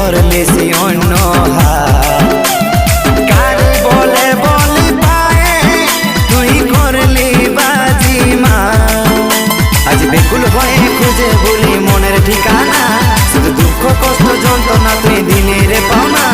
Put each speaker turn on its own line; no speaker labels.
করলে সে অন্য কারে বলে বলি পায়ে তুই করলি বাজি মা। আজ বেকুল হয়ে খুঁজে বলি মনের ঠিকানা, শুধু দুঃখ কষ্ট যন্ত্রণা তুই দিনের পাওনা।